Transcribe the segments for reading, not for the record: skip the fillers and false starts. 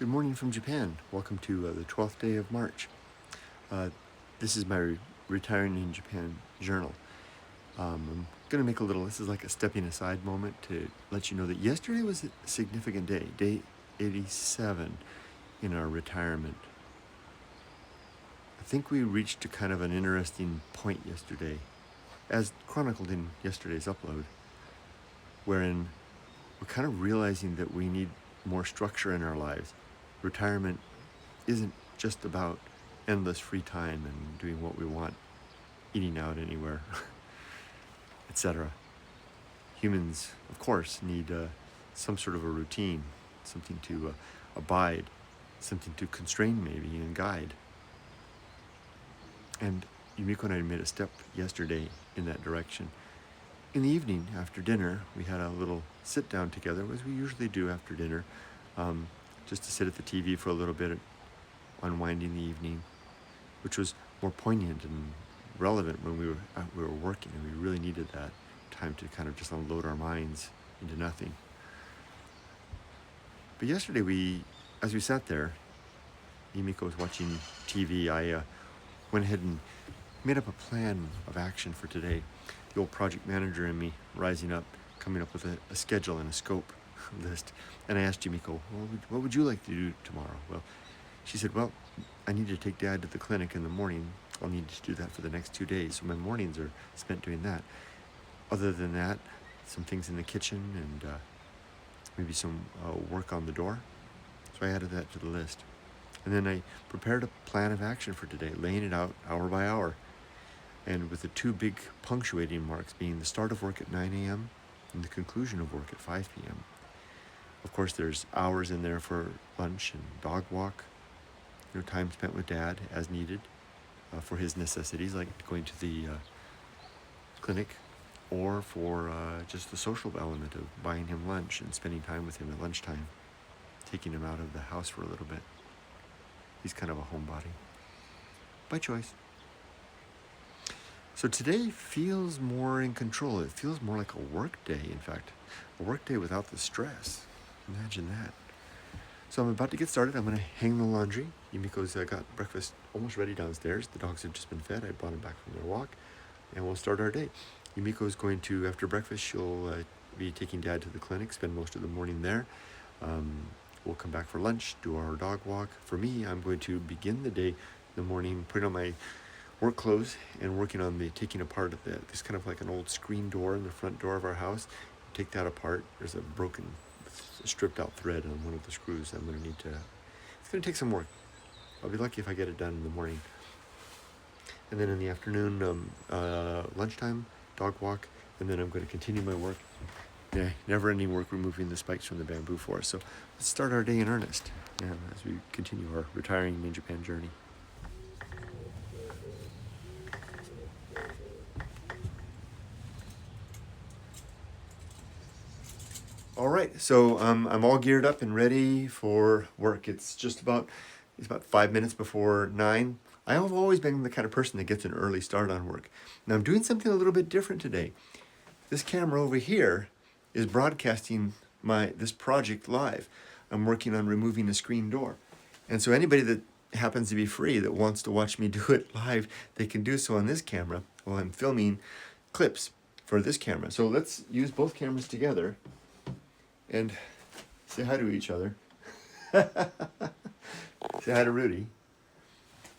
Good morning from Japan. Welcome to the 12th day of March. This is my Retiring in Japan journal. I'm going to make this is like a stepping aside moment to let you know that yesterday was a significant day, day 87 in our retirement. I think we reached a kind of an interesting point yesterday, as chronicled in yesterday's upload, wherein we're kind of realizing that we need more structure in our lives. Retirement isn't just about endless free time and doing what we want, eating out anywhere, etc. Humans, of course, need some sort of a routine, something to abide, something to constrain maybe and guide. And Yumiko and I made a step yesterday in that direction. In the evening, after dinner, we had a little sit down together, as we usually do after dinner, just to sit at the TV for a little bit, unwinding the evening, which was more poignant and relevant when we were working, and we really needed that time to kind of just unload our minds into nothing. But yesterday, as we sat there, Yumiko was watching TV. I went ahead and made up a plan of action for today. The old project manager in me rising up, coming up with a schedule and a scope list. And I asked Yumiko, what would you like to do tomorrow? Well, she said, well, I need to take Dad to the clinic in the morning. I'll need to do that for the next 2 days. So my mornings are spent doing that. Other than that, some things in the kitchen and maybe some work on the door. So I added that to the list. And then I prepared a plan of action for today, laying it out hour by hour. And with the two big punctuating marks being the start of work at 9 a.m. and the conclusion of work at 5 p.m. Of course, there's hours in there for lunch and dog walk, time spent with Dad as needed for his necessities, like going to the clinic, or for just the social element of buying him lunch and spending time with him at lunchtime, taking him out of the house for a little bit. He's kind of a homebody, by choice. So today feels more in control. It feels more like a work day, in fact. A work day without the stress. Imagine that. So I'm about to get started. I'm going to hang the laundry. Yumiko's got breakfast almost ready downstairs. The dogs have just been fed. I brought them back from their walk. And we'll start our day. Yumiko's going to, after breakfast, she'll be taking Dad to the clinic, spend most of the morning there. We'll come back for lunch, do our dog walk. For me, I'm going to begin the day in the morning, putting on my work clothes and working on taking apart of this kind of like an old screen door in the front door of our house. Take that apart. There's a broken, stripped out thread on one of the screws. I'm going to need to, it's going to take some work. I'll be lucky if I get it done in the morning. And then in the afternoon, lunchtime, dog walk, and then I'm going to continue my work. Yeah, never-ending work removing the spikes from the bamboo forest. So let's start our day in earnest as we continue our retiring in Japan journey. All right, so I'm all geared up and ready for work. It's about 5 minutes before 9. I have always been the kind of person that gets an early start on work. Now I'm doing something a little bit different today. This camera over here is broadcasting this project live. I'm working on removing a screen door. And so anybody that happens to be free that wants to watch me do it live, they can do so on this camera while I'm filming clips for this camera. So let's use both cameras together and say hi to each other. Say hi to Rudy.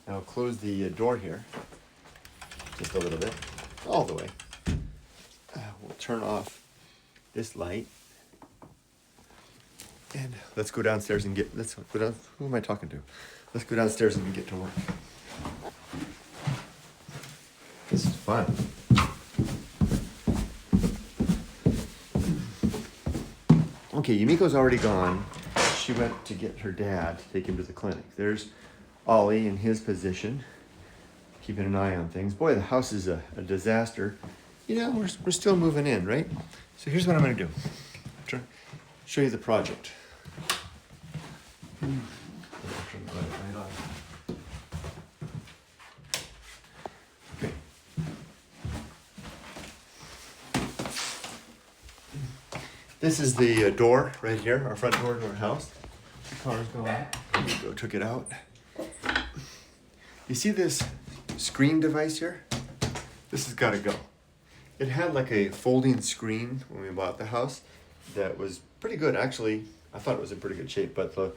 Now I'll close the door here just a little bit, all the way. We'll turn off this light. And let's go downstairs and who am I talking to? Let's go downstairs and get to work. This is fun. Okay, Yumiko's already gone. She went to get her dad to take him to the clinic. There's Ollie in his position, keeping an eye on things. Boy, the house is a disaster. We're still moving in, right? So here's what I'm going to do. Try show you the project. Okay. This is the door right here, our front door to our house. car's going. Go took it out. You see this screen device here? This has got to go. It had like a folding screen when we bought the house that was pretty good. Actually, I thought it was in pretty good shape, but the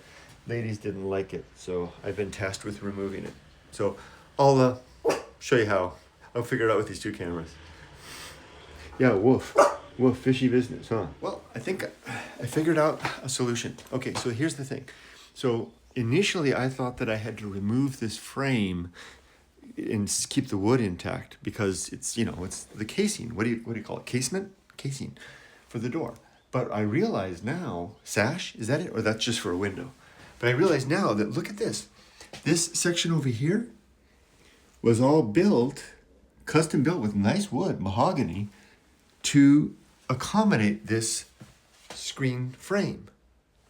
ladies didn't like it, so I've been tasked with removing it. So I'll show you how. I'll figure it out with these two cameras. Yeah, woof, fishy business, huh? Well, I think I figured out a solution. Okay, so here's the thing. So initially I thought that I had to remove this frame and keep the wood intact because it's, it's the casing. What do you call it? Casement? Casing for the door. But I realize now, sash, is that it? Or that's just for a window? But I realize now that, look at this. This section over here was all built, custom built with nice wood, mahogany, to accommodate this screen frame.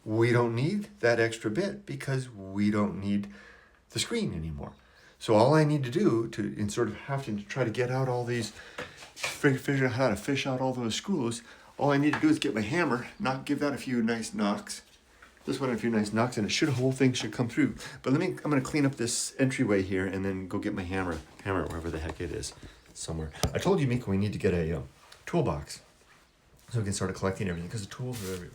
We don't need that extra bit because we don't need the screen anymore. So all I need to do instead of having to try to get out all these, figure out how to fish out all those screws, all I need to do is get my hammer, give that a few nice knocks. This one a few nice knocks, and the whole thing should come through. But I'm gonna clean up this entryway here and then go get my hammer wherever the heck it is, somewhere. I told you, Miko, we need to get a toolbox so we can start collecting everything because the tools are everywhere.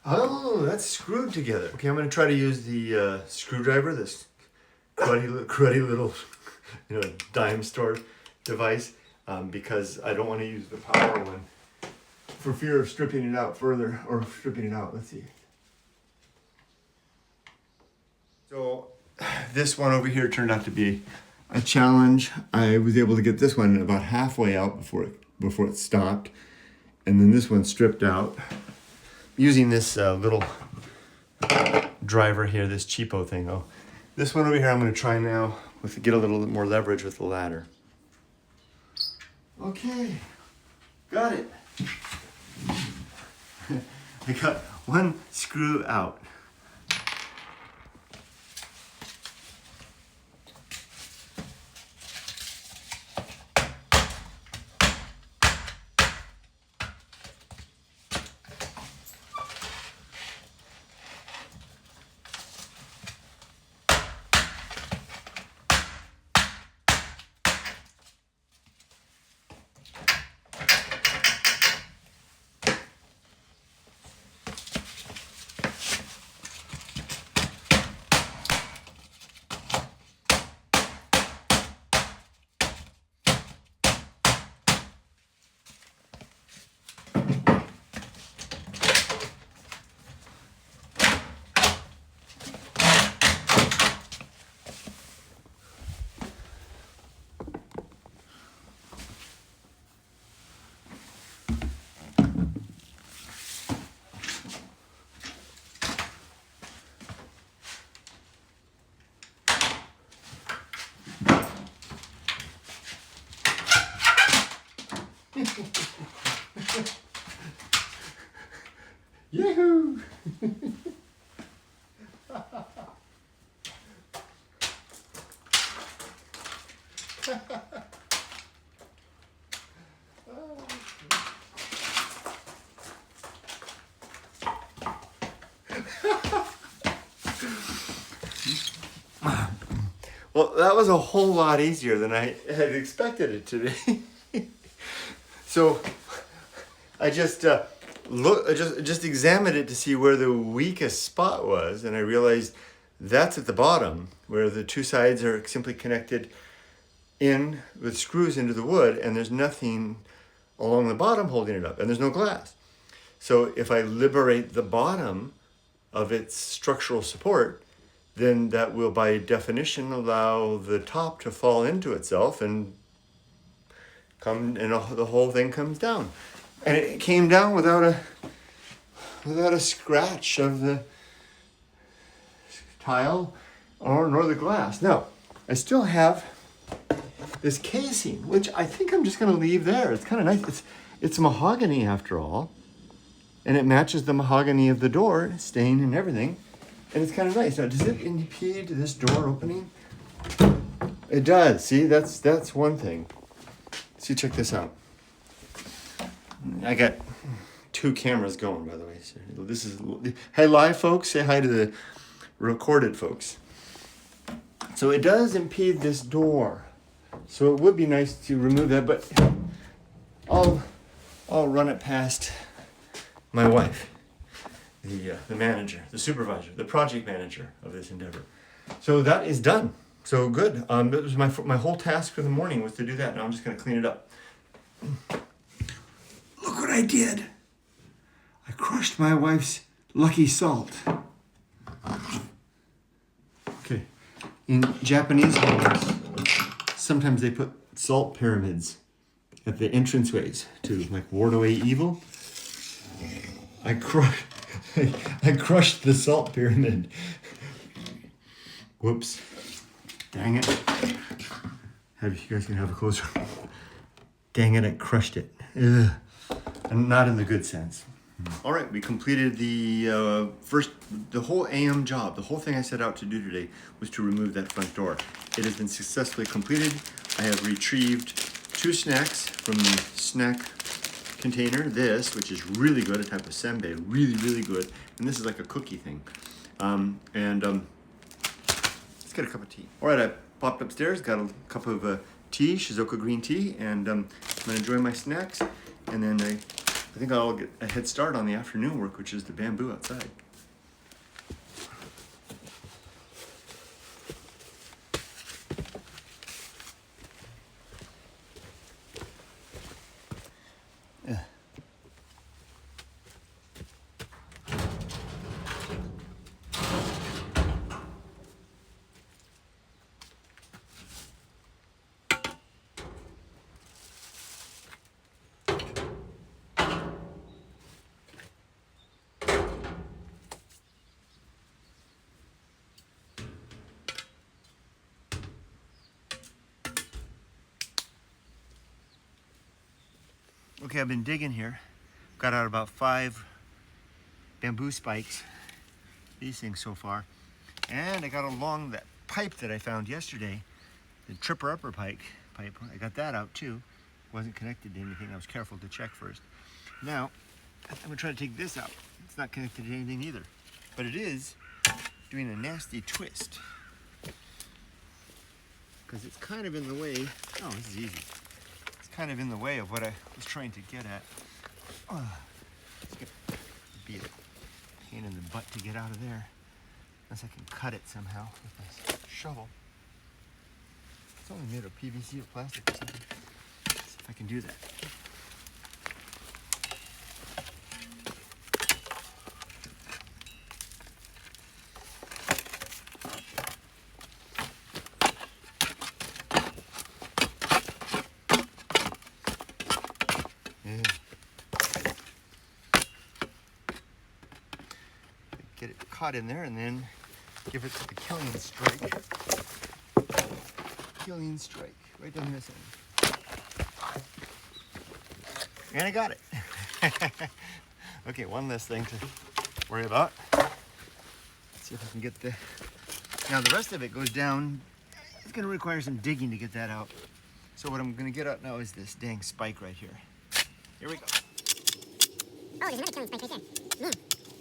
Oh, that's screwed together. Okay, I'm going to try to use the screwdriver, this cruddy little dime store device, because I don't want to use the power one for fear of stripping it out further, or stripping it out. Let's see. So this one over here turned out to be a challenge. I was able to get this one about halfway out before it stopped, and then this one stripped out. Using this little driver here, this cheapo thing. Oh, this one over here I'm going to try now get a little bit more leverage with the ladder. Okay, got it. I got one screw out. Yahoo! Well, that was a whole lot easier than I had expected it to be. So I just just examined it to see where the weakest spot was, and I realized that's at the bottom where the two sides are simply connected in with screws into the wood, and there's nothing along the bottom holding it up, and there's no glass. So if I liberate the bottom of its structural support, then that will by definition allow the top to fall into itself and come, and the whole thing comes down. And it came down without a scratch of the tile nor the glass. Now, I still have this casing, which I think I'm just going to leave there. It's kind of nice. It's mahogany after all, and it matches the mahogany of the door, stain and everything, and it's kind of nice. Now, does it impede this door opening? It does. See, that's one thing. See, check this out. I got 2 cameras going, by the way. So this is, hey, live folks, say hi to the recorded folks. So it does impede this door. So it would be nice to remove that, but I'll run it past my wife, the manager, the supervisor, the project manager of this endeavor. So that is done. So good. That was my whole task for the morning was to do that. Now I'm just going to clean it up. Look what I did. I crushed my wife's lucky salt. Okay. In Japanese homes, sometimes they put salt pyramids at the entranceways to like ward away evil. I crushed the salt pyramid. Whoops. Dang it. You guys can have a closer. Dang it, I crushed it. Ugh. And not in the good sense. All right, we completed the whole AM job. The whole thing I set out to do today was to remove that front door. It has been successfully completed. I have retrieved 2 snacks from the snack container. This, which is really good, a type of senbei, really, really good. And this is like a cookie thing. Let's get a cup of tea. All right, I popped upstairs, got a cup of tea, Shizuoka green tea, and I'm gonna enjoy my snacks. And then I think I'll get a head start on the afternoon work, which is the bamboo outside. Okay, I've been digging here. Got out about 5 bamboo spikes, these things so far. And I got along that pipe that I found yesterday, the tripper-upper pipe. I got that out too. Wasn't connected to anything. I was careful to check first. Now, I'm gonna try to take this out. It's not connected to anything either. But it is doing a nasty twist. Because it's kind of in the way. Oh, this is easy. Kind of in the way of what I was trying to get at. It's gonna be a pain in the butt to get out of there. Unless I can cut it somehow with my shovel. It's only made of PVC or plastic or something. Let's see if I can do that. Get it caught in there and then give it the killing strike. Killing strike right down this end. And I got it. Okay, one less thing to worry about. Let's see if I can get the... Now the rest of it goes down. It's gonna require some digging to get that out. So what I'm gonna get out now is this dang spike right here. Here we go. Oh, there's another killing spike right there.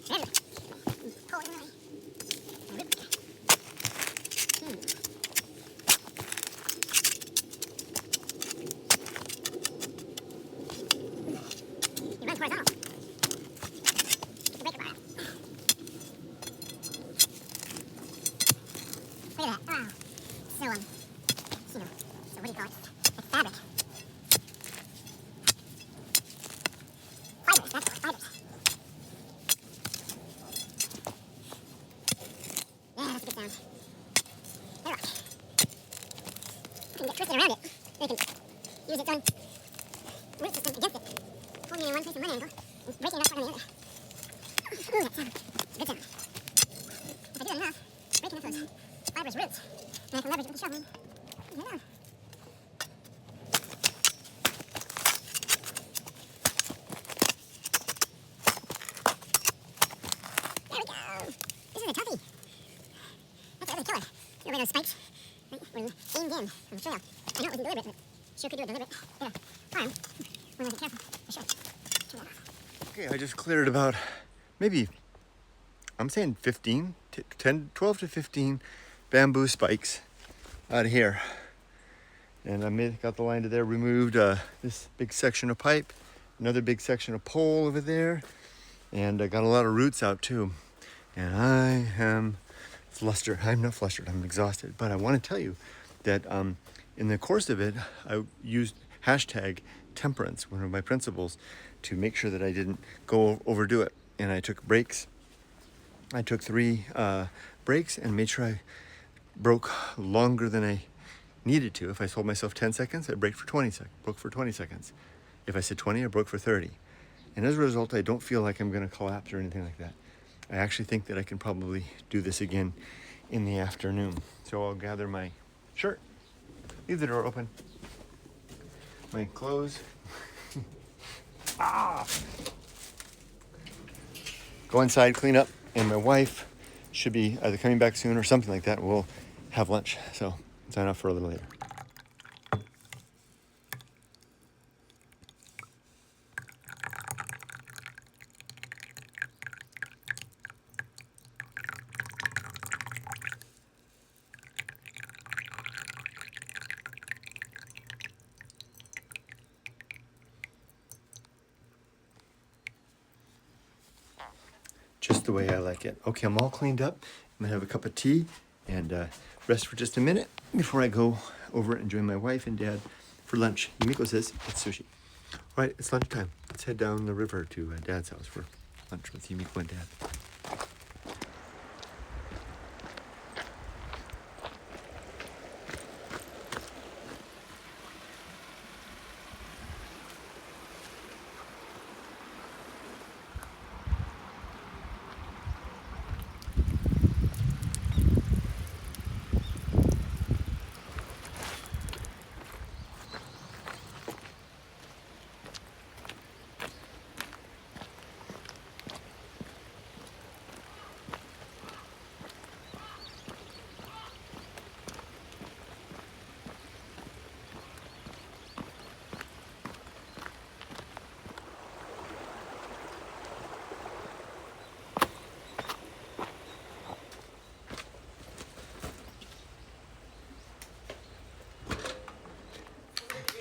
There. Pull it away. He runs horizontal. The breaker bar. Look at that. Wow. So, so what do you call it? It's fabric. Fibers, that's what, fibers. grab it, they can use its own root system against it, holding it in one place in one angle, and breaking it apart on the other. Ooh, that sound. Good sound. If I do it enough, breaking up those fibrous roots, and I can leverage it with the shovel. There we go. This is a toughie. That's a really killer. You know those spikes? Right? Were aimed in from the trail. I know it wasn't deliberate, but sure could do it deliberate. Yeah. Farm. We're gonna be careful, for sure. Turn that off. Okay, I just cleared about maybe, I'm saying 15, 10, 12 to 15 bamboo spikes out of here. And I got the line to there, removed this big section of pipe, another big section of pole over there, and I got a lot of roots out too. And I am flustered. I'm not flustered, I'm exhausted. But I want to tell you that in the course of it, I used hashtag temperance, one of my principles, to make sure that I didn't go overdo it. And I took breaks. I took 3 breaks and made sure I broke longer than I needed to. If I told myself 10 seconds, I broke for 20 seconds. If I said 20, I broke for 30. And as a result, I don't feel like I'm going to collapse or anything like that. I actually think that I can probably do this again in the afternoon. So I'll gather my shirt, leave the door open, my clothes. Go inside, clean up, and my wife should be either coming back soon or something like that. We'll have lunch. So sign off for a little later. Just the way I like it. Okay, I'm all cleaned up. I'm gonna have a cup of tea and rest for just a minute before I go over and join my wife and dad for lunch. Yumiko says it's sushi. All right, it's lunchtime. Let's head down the river to Dad's house for lunch with Yumiko and Dad.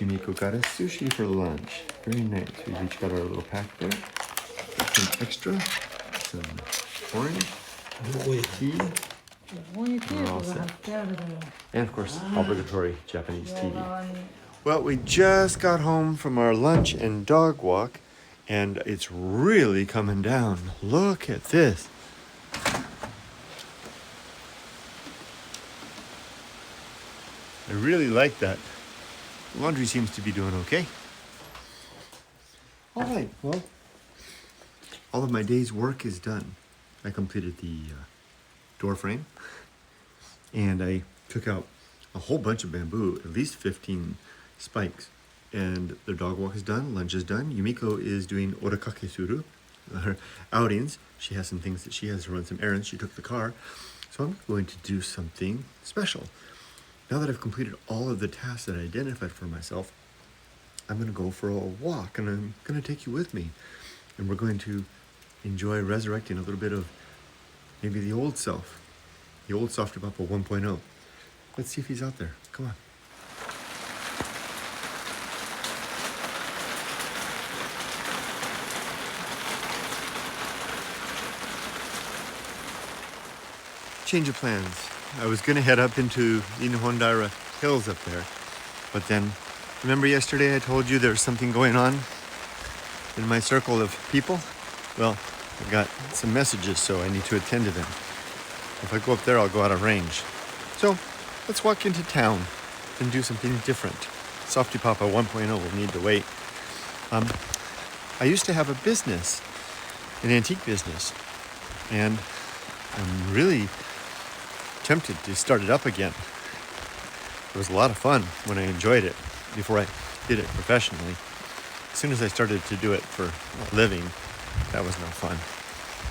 Yumiko got us sushi for lunch. Very nice. We've each got our little pack there. Some extra, some orange, tea, and we're all set. And of course, obligatory Japanese TV. Well, we just got home from our lunch and dog walk, and it's really coming down. Look at this. I really like that. Laundry seems to be doing okay. All right, well, all of my day's work is done. I completed the door frame, and I took out a whole bunch of bamboo, at least 15 spikes. And the dog walk is done, lunch is done. Yumiko is doing orakake suru, her outings. She has some things that she has to run some errands. She took the car. So I'm going to do something special. Now that I've completed all of the tasks that I identified for myself, I'm going to go for a walk, and I'm going to take you with me. And we're going to enjoy resurrecting a little bit of maybe the old self, the old softypapa 1.0. Let's see if he's out there. Come on. Change of plans. I was going to head up into Inhondaira Hills up there, but then, remember yesterday I told you there's something going on in my circle of people? Well, I got some messages, so I need to attend to them. If I go up there, I'll go out of range. So, let's walk into town. and do something different. Softypapa 1.0 will need to wait. I used to have a business, an antique business, and I'm really tempted to start it up again. It was a lot of fun when I enjoyed it before I did it professionally. As soon as I started to do it for a living, that was no fun.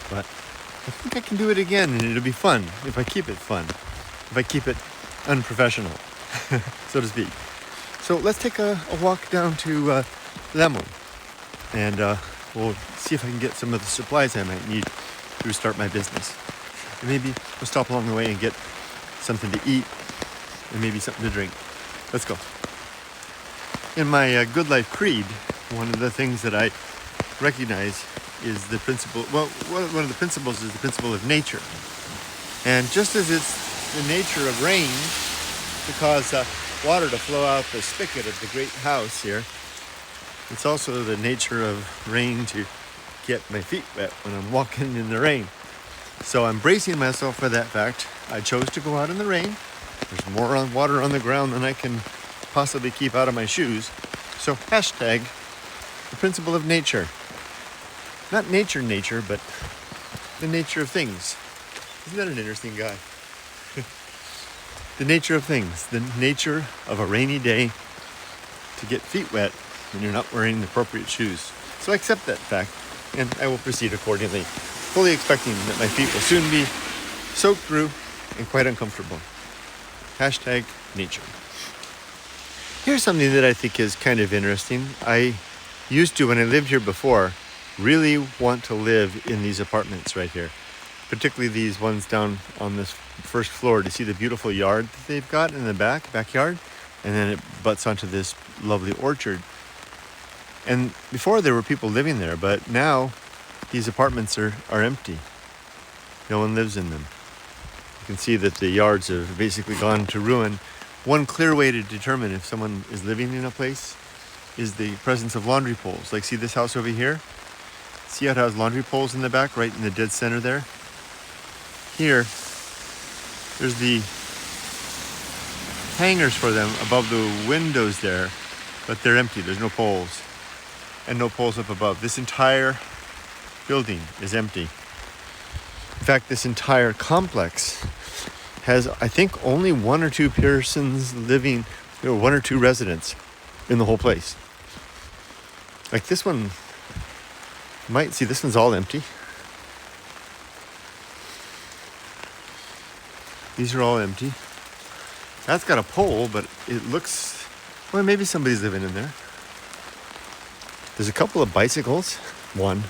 But I think I can do it again, and it'll be fun if I keep it fun, if I keep it unprofessional, so to speak. So let's take a walk down to Lemon, and we'll see if I can get some of the supplies I might need to start my business. And maybe we'll stop along the way and get something to eat and maybe something to drink. Let's go. In my good life creed, one of the things that I recognize is the principle, one of the principles is the principle of nature. And just as it's the nature of rain to cause water to flow out the spigot of the great house here, it's also the nature of rain to get my feet wet when I'm walking in the rain. So I'm bracing myself for that fact. I chose to go out in the rain. There's more water on the ground than I can possibly keep out of my shoes. So hashtag the principle of nature. Not nature, but the nature of things. Isn't that an interesting guy? The nature of things. The nature of a rainy day to get feet wet when you're not wearing the appropriate shoes. So I accept that fact, and I will proceed accordingly, fully expecting that my feet will soon be soaked through and quite uncomfortable. Hashtag nature. Here's something that I think is kind of interesting. I used to, when I lived here before, really want to live in these apartments right here, particularly these ones down on this first floor, to see the beautiful yard that they've got in the backyard, and then it butts onto this lovely orchard. And before there were people living there, but now these apartments are empty. No one lives in them. You can see that the yards have basically gone to ruin. One clear way to determine if someone is living in a place is the presence of laundry poles. Like, see this house over here? See how it has laundry poles in the back, right in the dead center there? Here, there's the hangers for them above the windows there, but they're empty. There's no poles, and no poles up above. This entire building is empty. In fact, this entire complex has, I think, only one or two persons living, one or two residents in the whole place. Like this one, might see this one's all empty. These are all empty. That's got a pole, but it looks, well, maybe somebody's living in there. There's a couple of bicycles. One.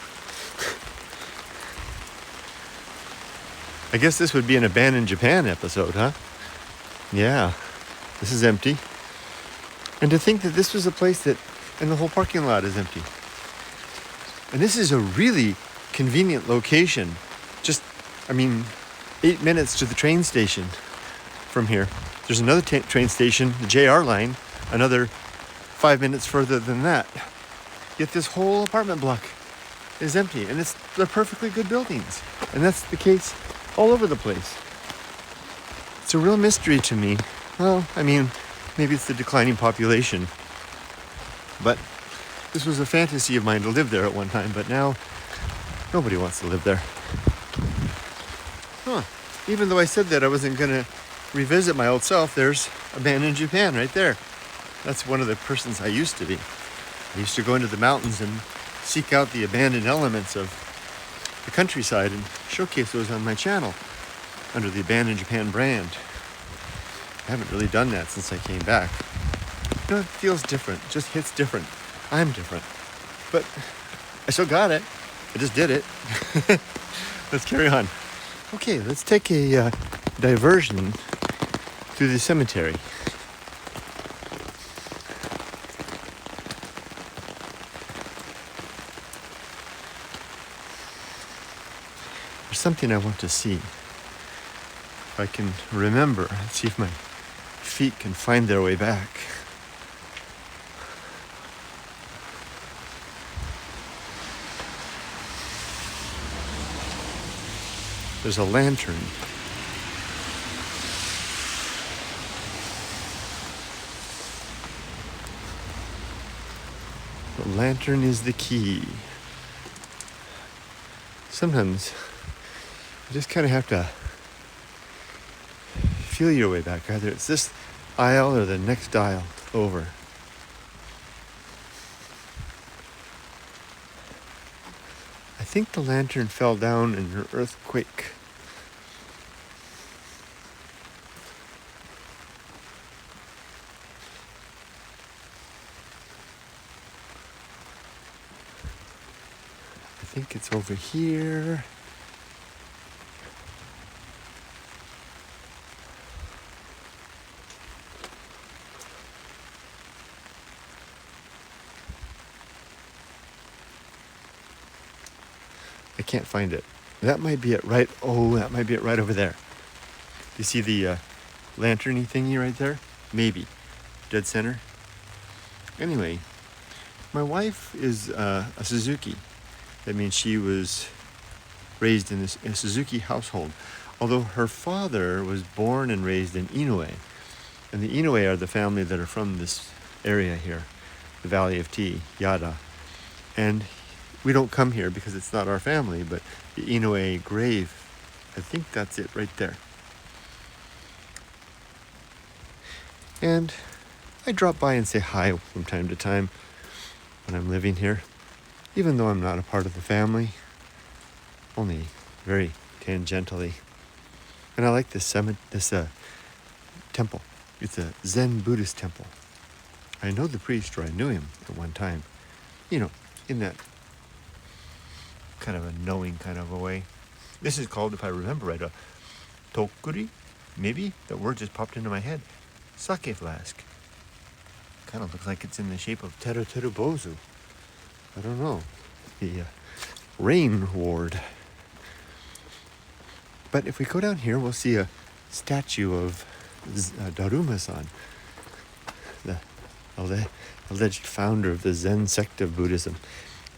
I guess this would be an abandoned Japan episode, huh? Yeah, this is empty. And to think that this was a place that, and the whole parking lot is empty. And this is a really convenient location. Just, 8 minutes to the train station from here. There's another train station, the JR line, another 5 minutes further than that. Yet this whole apartment block is empty, and they're perfectly good buildings. And that's the case all over the place. It's a real mystery to me. Well, maybe it's the declining population. But this was a fantasy of mine to live there at one time, but now nobody wants to live there. Even though I said that I wasn't going to revisit my old self, there's abandoned Japan right there. That's one of the persons I used to be. I used to go into the mountains and seek out the abandoned elements of the countryside and showcase those on my channel under the Abandoned Japan brand. I haven't really done that since I came back. It feels different. It just hits different. I'm different. But I still got it. I just did it. Let's carry on. Okay, let's take a diversion through the cemetery. There's something I want to see. If I can remember, let's see if my feet can find their way back. There's a lantern. The lantern is the key. Sometimes you just kind of have to feel your way back. Either it's this aisle or the next aisle over. I think the lantern fell down in an earthquake. I think it's over here. I can't find it. That might be it right. Oh, that might be it right over there. You see the lantern-y thingy right there? Maybe. Dead center. Anyway, my wife is a Suzuki. That means she was raised in a Suzuki household. Although her father was born and raised in Inoue. And the Inoue are the family that are from this area here, the Valley of Tea, Yada. And we don't come here because it's not our family, but the Inoue grave, I think that's it right there. And I drop by and say hi from time to time when I'm living here, even though I'm not a part of the family, only very tangentially. And I like this temple. It's a Zen Buddhist temple. I know the priest, or I knew him at one time, in that kind of a knowing kind of a way. This is called, if I remember right, a tokuri, maybe? That word just popped into my head. Sake flask. Kind of looks like it's in the shape of teru bozu. I don't know. The rain ward. But if we go down here, we'll see a statue of Daruma-san, the alleged founder of the Zen sect of Buddhism.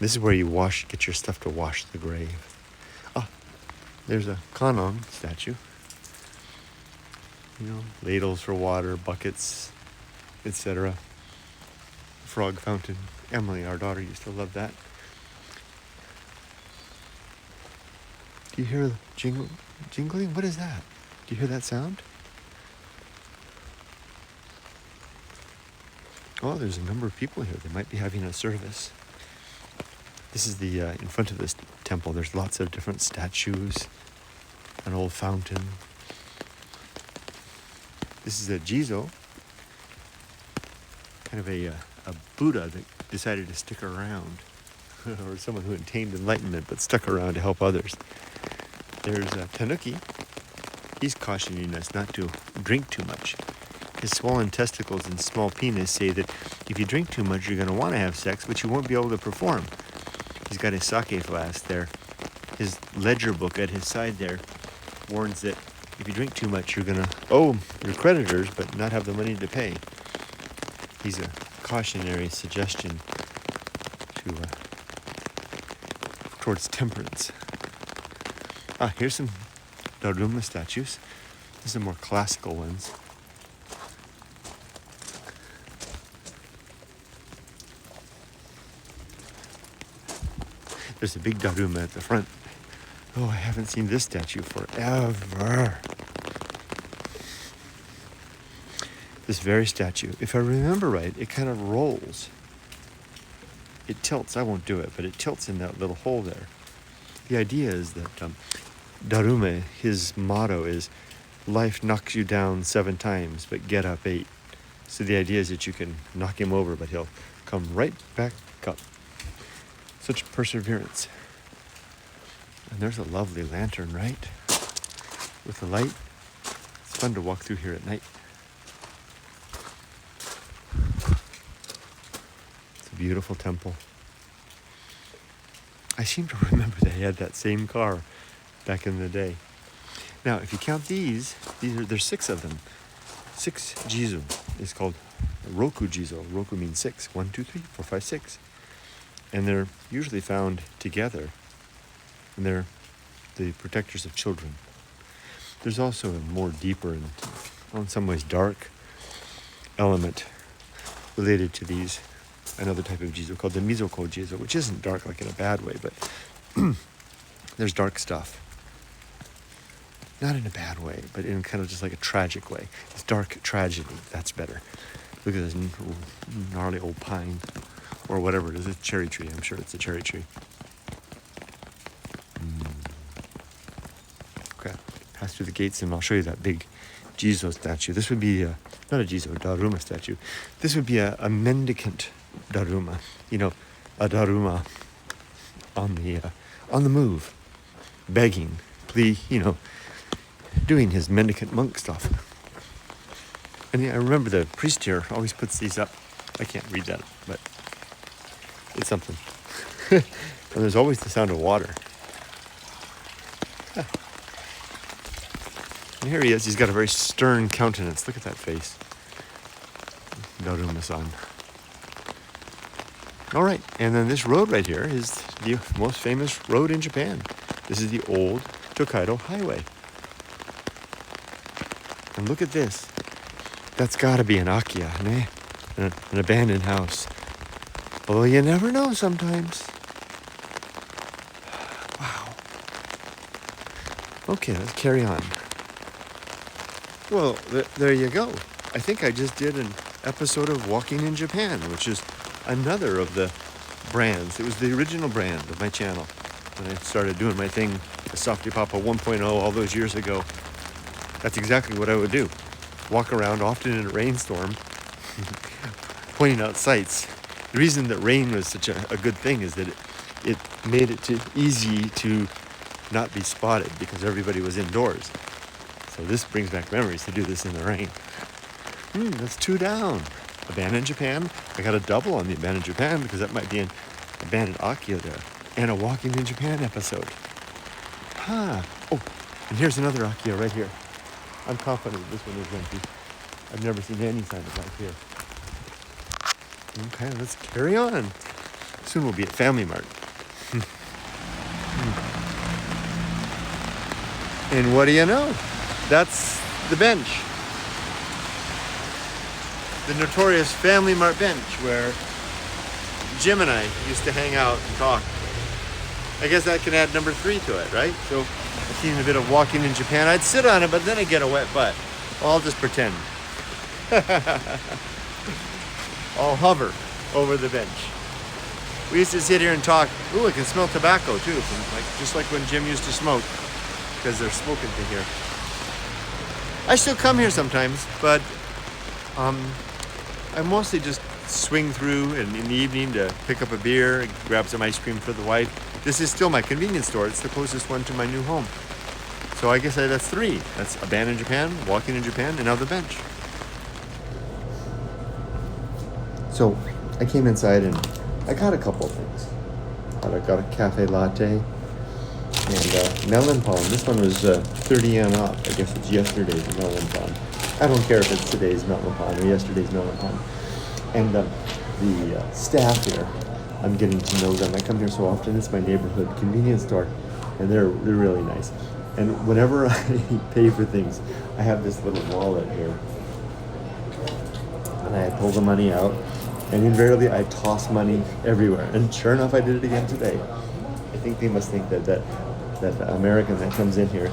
This is where you get your stuff to wash the grave. Ah, there's a Kannon statue. Ladles for water, buckets, etc. Frog fountain. Emily, our daughter, used to love that. Do you hear the jingling? What is that? Do you hear that sound? Oh, there's a number of people here. They might be having a service. This is the in front of this temple. There's lots of different statues, an old fountain. This is a Jizo, kind of a Buddha that decided to stick around, or someone who attained enlightenment but stuck around to help others. There's Tanuki. He's cautioning us not to drink too much. His swollen testicles and small penis say that if you drink too much, you're going to want to have sex, but you won't be able to perform. He's got his sake flask there. His ledger book at his side there warns that if you drink too much, you're going to owe your creditors, but not have the money to pay. He's a cautionary suggestion towards temperance. Here's some Daruma statues. These are more classical ones. There's a big Daruma at the front. Oh, I haven't seen this statue forever. This very statue, if I remember right, it kind of rolls. It tilts. I won't do it, but it tilts in that little hole there. The idea is that Daruma, his motto is, life knocks you down 7 times, but get up 8. So the idea is that you can knock him over, but he'll come right back up. Such perseverance. And there's a lovely lantern, right? With the light. It's fun to walk through here at night. It's a beautiful temple. I seem to remember they had that same car back in the day. Now, if you count there's 6 of them. 6 jizo is called roku jizo. Roku means 6. 1, 2, 3, 4, 5, 6. And they're usually found together. And they're the protectors of children. There's also a more deeper and, in some ways, dark element related to these another type of jizo called the mizoko jizo, which isn't dark like in a bad way, but there's dark stuff. Not in a bad way, but in kind of just like a tragic way. It's dark tragedy. That's better. Look at this gnarly old pine, or whatever it is. It's a cherry tree. I'm sure it's a cherry tree. Okay, pass through the gates and I'll show you that big Jizo statue. This would be not a Jizo, Daruma statue. This would be a mendicant Daruma. You know, a Daruma on the move, begging, doing his mendicant monk stuff. And I remember the priest here always puts these up. I can't read that, but it's something. And there's always the sound of water. Huh. And here he is. He's got a very stern countenance. Look at that face. Daruma-san. All right, and then this road right here is the most famous road in Japan. This is the old Tokaido Highway. And look at this. That's got to be an Akiya, an abandoned house. Although you never know sometimes. Wow. Okay, let's carry on. Well, there you go. I think I just did an episode of Walking in Japan, which is another of the brands. It was the original brand of my channel when I started doing my thing, the softypapa 1.0 all those years ago. That's exactly what I would do. Walk around, often in a rainstorm, pointing out sights. The reason that rain was such a good thing is that it made it easy to not be spotted because everybody was indoors. So this brings back memories to do this in the rain. That's 2 down. Abandoned Japan. I got a double on the Abandoned Japan because that might be an Abandoned Akiya there. And a Walking in Japan episode. Oh, and here's another Akiya right here. I'm confident this one is empty. I've never seen any sign of life here. Okay, let's carry on. Soon we'll be at Family Mart. And what do you know? That's the bench. The notorious Family Mart bench where Jim and I used to hang out and talk. I guess that can add number 3 to it, right? So I've seen a bit of Walking in Japan. I'd sit on it, but then I'd get a wet butt. I'll just pretend. I'll hover over the bench. We used to sit here and talk. Ooh, I can smell tobacco too, just like when Jim used to smoke, because there's smoke into here. I still come here sometimes, but I mostly just swing through in the evening to pick up a beer and grab some ice cream for the wife. This is still my convenience store. It's the closest one to my new home. So I guess that's 3. That's Abandoned Japan, Walking in Japan, and now the bench. So I came inside and I got a couple of things. I got a cafe latte and melon palm. This one was 30 yen off. I guess it's yesterday's melon palm. I don't care if it's today's melon palm or yesterday's melon palm. And the staff here, I'm getting to know them. I come here so often. It's my neighborhood convenience store, and they're really nice. And whenever I pay for things, I have this little wallet here, and I pull the money out, and invariably I toss money everywhere. And sure enough, I did it again today. I think they must think that American that comes in here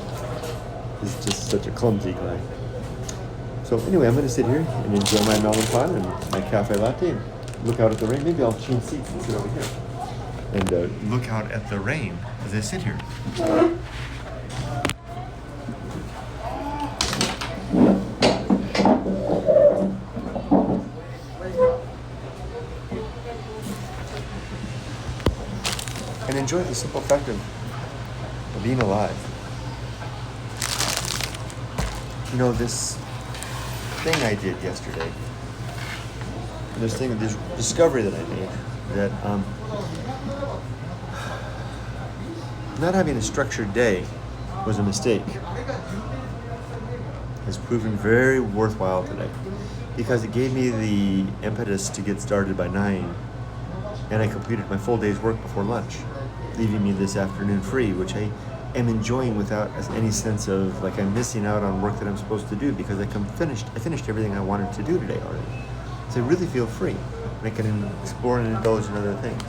is just such a clumsy guy. So anyway, I'm going to sit here and enjoy my melon pan and my cafe latte and look out at the rain. Maybe I'll change seats and sit over here and look out at the rain as I sit here. And enjoy the simple fact of being alive. You know, this thing I did yesterday, this discovery that I made, that not having a structured day was a mistake, has proven very worthwhile today, because it gave me the impetus to get started by 9, and I completed my full day's work before lunch, leaving me this afternoon free, which I am enjoying without any sense of like I'm missing out on work that I'm supposed to do, because I finished everything I wanted to do today already. So I really feel free. I can explore and indulge in other things.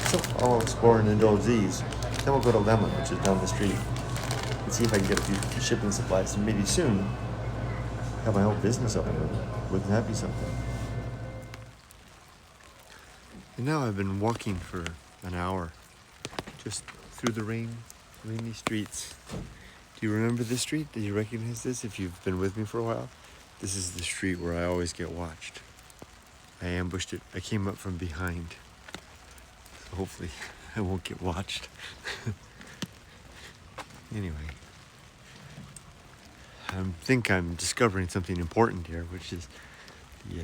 So I'll explore and indulge these. Then we'll go to Lemon, which is down the street, and see if I can get a few shipping supplies, and maybe soon have my own business up and running. Wouldn't that be something? And now I've been walking for an hour, just through the rainy streets. Do you remember this street? Do you recognize this if you've been with me for a while? This is the street where I always get watched. I ambushed it. I came up from behind. So hopefully I won't get watched. Anyway, I think I'm discovering something important here, which is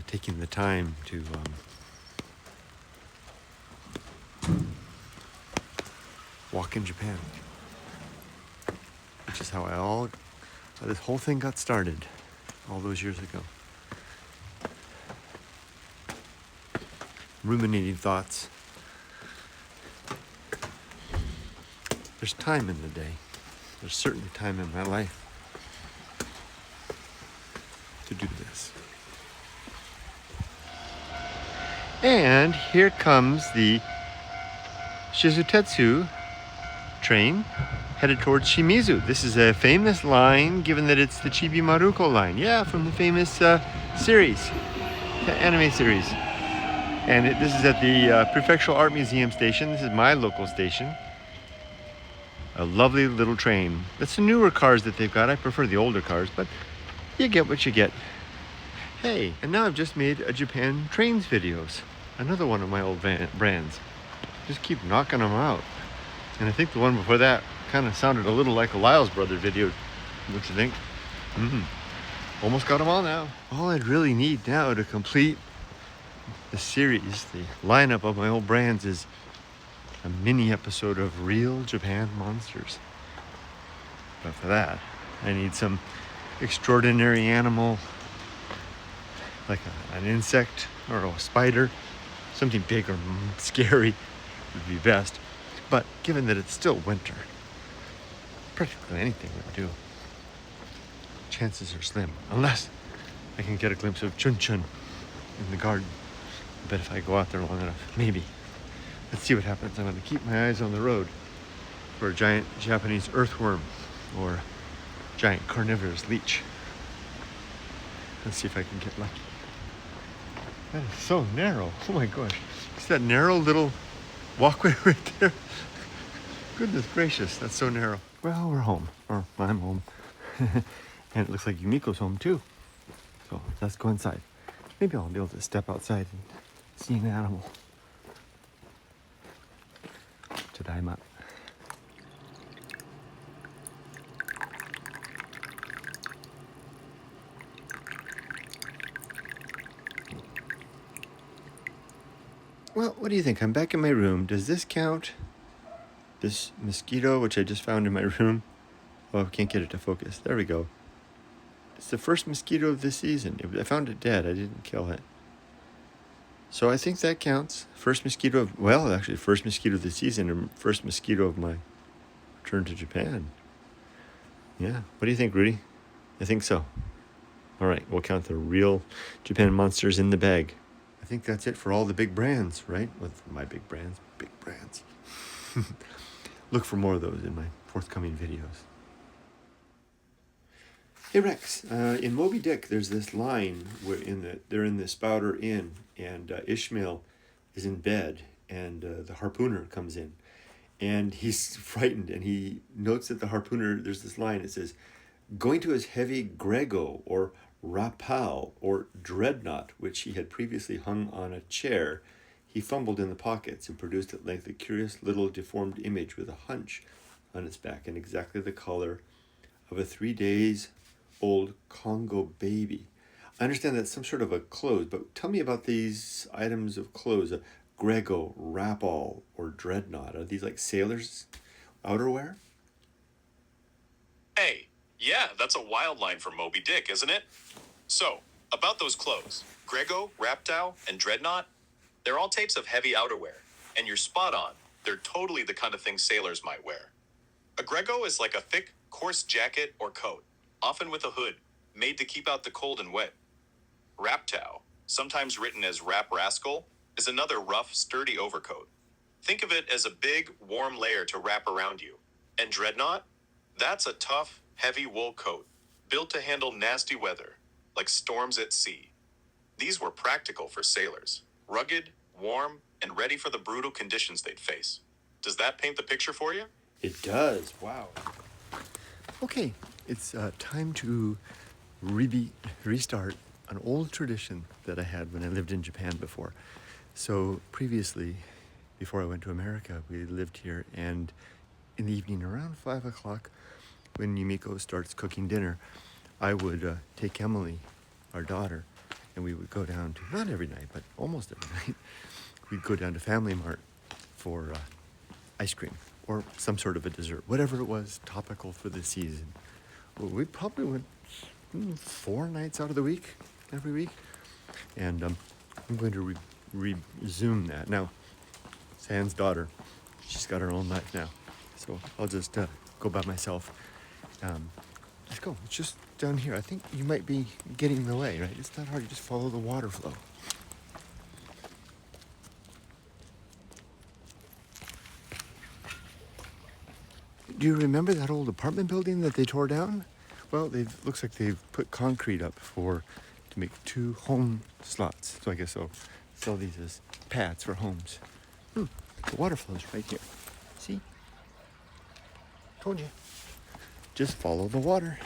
taking the time to walk in Japan, which is how this whole thing got started all those years ago. Ruminating thoughts. There's time in the day. There's certainly time in my life to do this. And here comes the Shizutetsu train headed towards Shimizu. This is a famous line, given that it's the Chibi Maruko line. Yeah, from the famous series, the anime series. And this is at the Prefectural Art Museum station. This is my local station. A lovely little train. That's the newer cars that they've got. I prefer the older cars, but you get what you get. Hey, and now I've just made a Japan Trains videos. Another one of my old brands. Just keep knocking them out. And I think the one before that kind of sounded a little like a Lyles Brother video. What you think? Almost got them all now. All I'd really need now to complete the series, the lineup of my old brands, is a mini episode of Real Japan Monsters. But for that, I need some extraordinary animal, like an insect or a spider. Something big or scary would be best. But given that it's still winter, practically anything would do. Chances are slim, unless I can get a glimpse of Chun Chun in the garden. I bet if I go out there long enough, maybe. Let's see what happens. I'm going to keep my eyes on the road for a giant Japanese earthworm or giant carnivorous leech. Let's see if I can get lucky. That is so narrow. Oh my gosh. See that narrow little walkway right there? Goodness gracious, that's so narrow. Well, we're home. Or I'm home. And it looks like Yumiko's home too. So let's go inside. Maybe I'll be able to step outside and see an animal. Tadaima. Well, what do you think? I'm back in my room. Does this count? This mosquito, which I just found in my room. Oh, I can't get it to focus. There we go. It's the first mosquito of this season. I found it dead. I didn't kill it. So I think that counts. First mosquito of, first mosquito of the season and first mosquito of my return to Japan. Yeah. What do you think, Rudy? I think so. All right. We'll count the Real Japan Monsters in the bag. I think that's it for all the big brands, right? With my big brands. Look for more of those in my forthcoming videos. Hey Rex, in Moby Dick, there's this line where they're in the Spouter Inn, and Ishmael is in bed, and the harpooner comes in, and he's frightened, and he notes that the harpooner, there's this line, it says, going to his heavy grego, or rapal, or dreadnought, which he had previously hung on a chair, he fumbled in the pockets and produced at length a curious little deformed image with a hunch on its back and exactly the color of a 3 days old Congo baby. I understand that's some sort of a clothes, but tell me about these items of clothes. A grego, rapal, or dreadnought. Are these like sailors' outerwear? Hey, yeah, that's a wild line from Moby Dick, isn't it? So, about those clothes, grego, raptau, and dreadnought, they're all types of heavy outerwear, and you're spot on. They're totally the kind of thing sailors might wear. A grego is like a thick, coarse jacket or coat, often with a hood, made to keep out the cold and wet. Raptau sometimes written as Rap Rascal, is another rough, sturdy overcoat. Think of it as a big, warm layer to wrap around you. And Dreadnought? That's a tough, heavy wool coat, built to handle nasty weather, like storms at sea. These were practical for sailors, rugged, warm, and ready for the brutal conditions they'd face. Does that paint the picture for you? It does. Wow. Okay, it's time to restart an old tradition that I had when I lived in Japan before. So previously, before I went to America, we lived here, and in the evening around 5 o'clock, when Yumiko starts cooking dinner, I would take Emily, our daughter, and we would go down to, not every night, but almost every night, we'd go down to Family Mart for ice cream or some sort of a dessert, whatever it was topical for the season. Well, we probably went 4 nights out of the week, every week. And I'm going to resume that. Now, San's daughter, she's got her own life now. So I'll just go by myself. Let's go. It's just down here. I think you might be getting in the way, right? It's not hard. You just follow the water flow. Do you remember that old apartment building that they tore down? Well, looks like they've put concrete up to make 2 home slots. So I guess I'll sell these as pads for homes. The water flows right here. See? Told you. Just follow the water.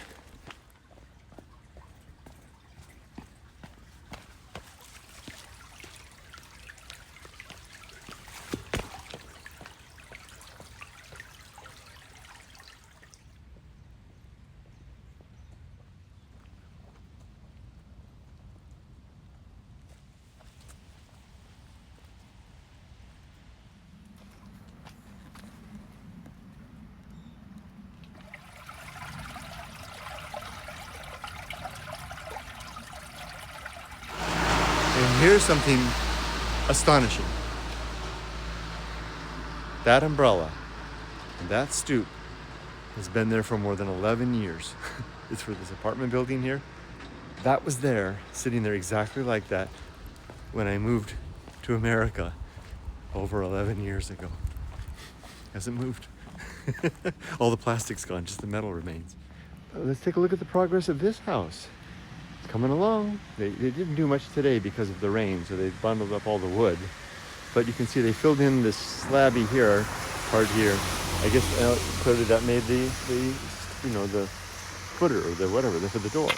And here's something astonishing. That umbrella and that stoop has been there for more than 11 years. It's for this apartment building here. That was there, sitting there exactly like that when I moved to America over 11 years ago. Hasn't moved. All the plastic's gone, just the metal remains. Let's take a look at the progress of this house. It's coming along. They didn't do much today because of the rain, so they bundled up all the wood. But you can see they filled in this slabby here, part here. I guess clearly that made the footer or the whatever for the door.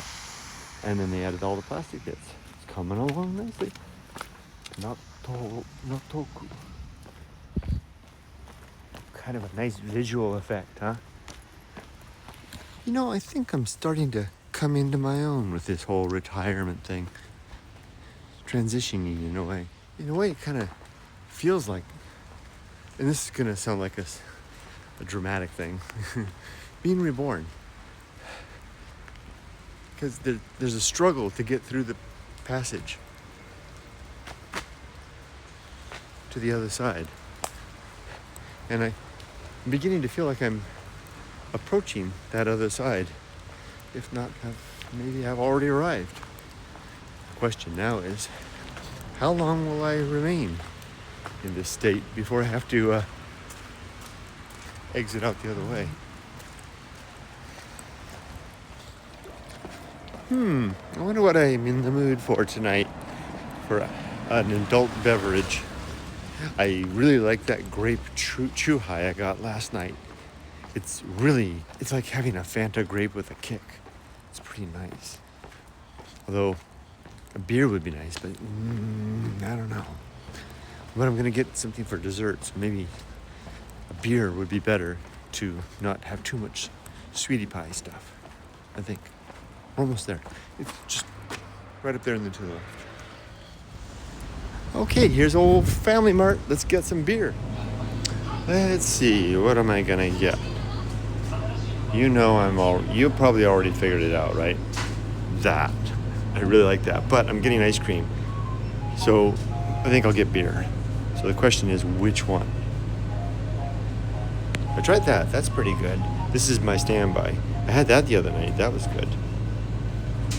And then they added all the plastic bits. It's coming along nicely. Not toku. Kind of a nice visual effect, huh? You know, I think I'm starting to come into my own with this whole retirement thing. Transitioning in a way. In a way, it kind of feels like, and this is going to sound like a dramatic thing, being reborn. Because there's a struggle to get through the passage to the other side. And I'm beginning to feel like I'm approaching that other side. If not, maybe I've already arrived. The question now is, how long will I remain in this state before I have to exit out the other way? I wonder what I'm in the mood for tonight for an adult beverage. I really like that grape Chuhai I got last night. It's like having a Fanta grape with a kick. It's pretty nice. Although a beer would be nice, but I don't know. But I'm gonna get something for dessert, so maybe a beer would be better to not have too much sweetie pie stuff, I think. We're almost there. It's just right up there in the to the left. Okay, here's old Family Mart. Let's get some beer. Let's see, what am I gonna get? You probably already figured it out, right? That. I really like that, but I'm getting ice cream. So I think I'll get beer. So the question is, which one? I tried that. That's pretty good. This is my standby. I had that the other night. That was good.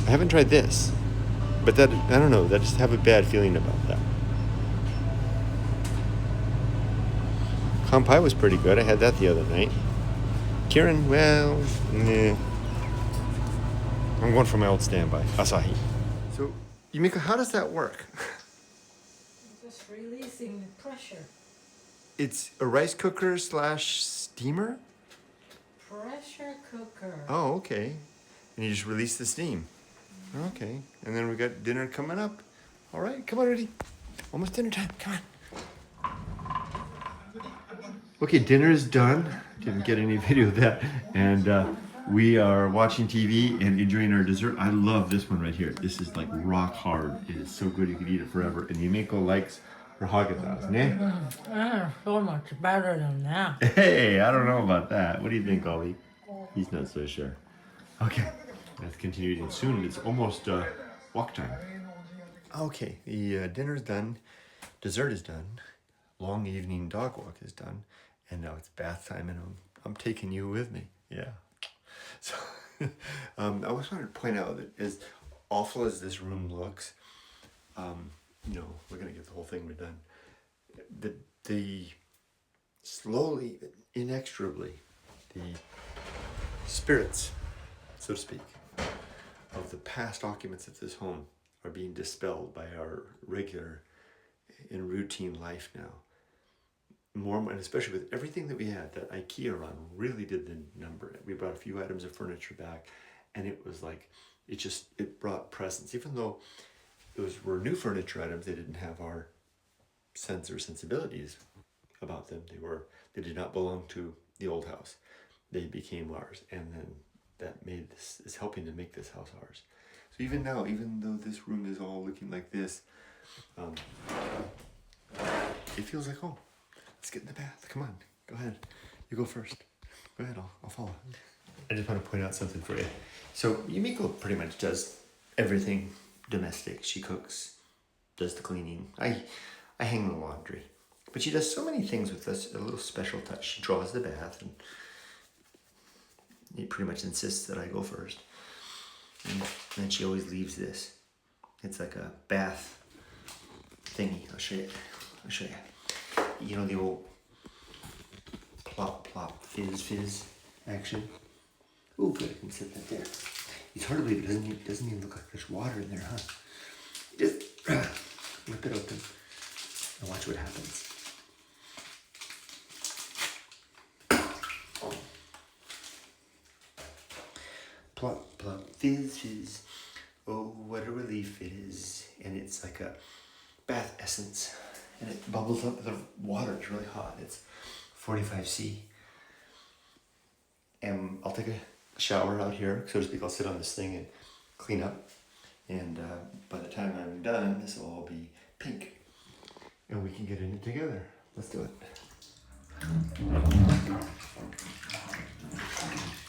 I haven't tried this. But that, I don't know, I just have a bad feeling about that. Clam pie was pretty good. I had that the other night. Kieran, well, nah. I'm going for my old standby, Asahi. So, Yumiko, how does that work? Just releasing the pressure. It's a rice cooker slash steamer? Pressure cooker. Oh, okay. And you just release the steam. Okay. And then we got dinner coming up. All right, come on, Rudy. Almost dinner time. Come on. Okay, dinner is done. Didn't get any video of that. And we are watching TV and enjoying our dessert. I love this one right here. This is like rock hard. It is so good you could eat it forever. And Yumiko likes her Haagen-Dazs, ne? So much better than that. Hey, I don't know about that. What do you think, Ollie? He's not so sure. Okay, let's continue eating soon. It's almost walk time. Okay, the dinner's done. Dessert is done. Long evening dog walk is done. And now it's bath time and I'm taking you with me. Yeah. So I always wanted to point out that as awful as this room looks, you know, we're gonna get the whole thing redone. The slowly, but inexorably, the spirits, so to speak, of the past occupants of this home are being dispelled by our regular and routine life now. More and especially with everything that we had, that IKEA run really did the number. We brought a few items of furniture back, and it was like, it brought presence. Even though those were new furniture items, they didn't have our sense or sensibilities about them. They did not belong to the old house. They became ours, and then that is helping to make this house ours. So even now, even though this room is all looking like this, it feels like home. Let's get in the bath. Come on, go ahead. You go first. Go ahead, I'll follow. I just want to point out something for you. So Yumiko pretty much does everything domestic. She cooks, does the cleaning. I hang the laundry. But she does so many things with us, a little special touch. She draws the bath, and he pretty much insists that I go first. And then she always leaves this. It's like a bath thingy. I'll show you. You know the old plop, plop, fizz, fizz action? Oh, good, I can set that there. It's hard to believe it doesn't even look like there's water in there, huh? Just rip it open and watch what happens. Plop, plop, fizz, fizz. Oh, what a relief it is. And it's like a bath essence. And it bubbles up. The water is really hot. It's 45°C. And I'll take a shower out here, so to speak. I'll sit on this thing and clean up. And by the time I'm done, this will all be pink. And we can get in it together. Let's do it.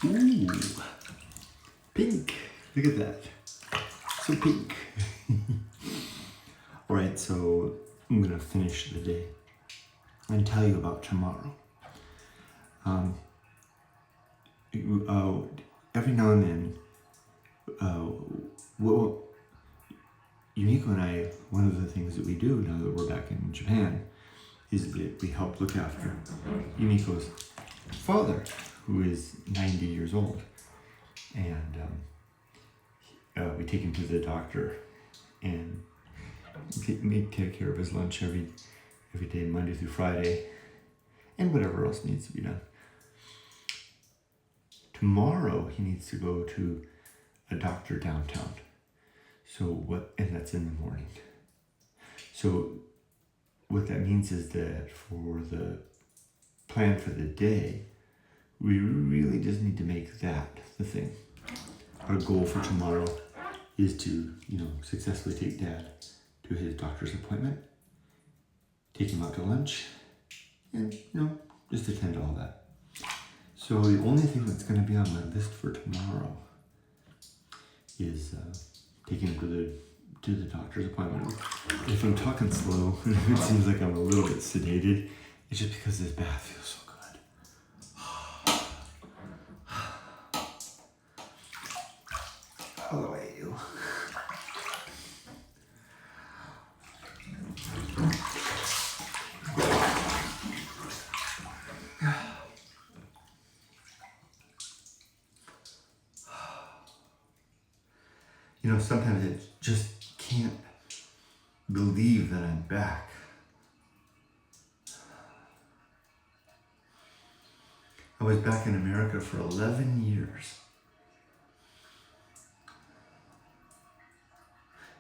Ooh, pink. Look at that. So pink. All right, so I'm gonna finish the day and tell you about tomorrow. Every now and then, Yumiko and I, one of the things that we do now that we're back in Japan is that we help look after Yumiko's father, who is 90 years old. And we take him to the doctor and take care of his lunch every day, Monday through Friday, and whatever else needs to be done. Tomorrow he needs to go to a doctor downtown. And that's in the morning. So what that means is that for the plan for the day, we really just need to make that the thing. Our goal for tomorrow is to, successfully take Dad to his doctor's appointment, take him out to lunch, and, just attend to all that. So the only thing that's going to be on my list for tomorrow is taking him to the doctor's appointment. If I'm talking slow, it seems like I'm a little bit sedated, it's just because this bath feels so good. How do I do? You know, sometimes I just can't believe that I'm back. I was back in America for 11 years.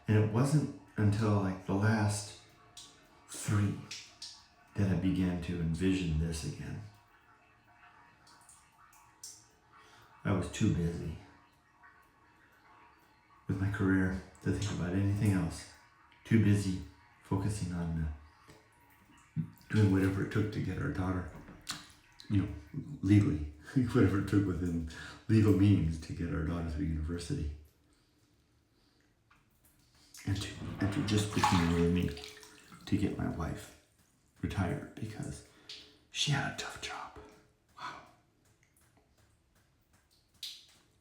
And it wasn't until like the last 3 that I began to envision this again. I was too busy with my career to think about anything else. Too busy focusing on doing whatever it took to get our daughter, legally, whatever it took within legal means to get our daughter through university. And to just between you and me, to get my wife retired because she had a tough job. Wow.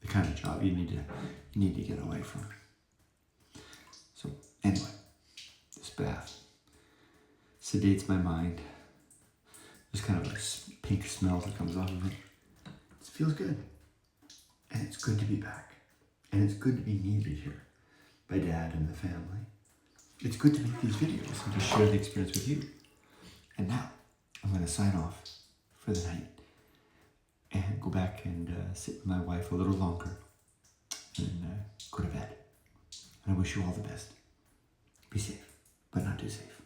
The kind of job you need to get away from. So anyway, this bath sedates my mind. There's kind of a pink smell that comes off of it. It feels good. And it's good to be back. And it's good to be needed here by Dad and the family. It's good to make these videos and to share the experience with you. And now, I'm going to sign off for the night and go back and sit with my wife a little longer and go to bed. And I wish you all the best. Be safe, but not too safe.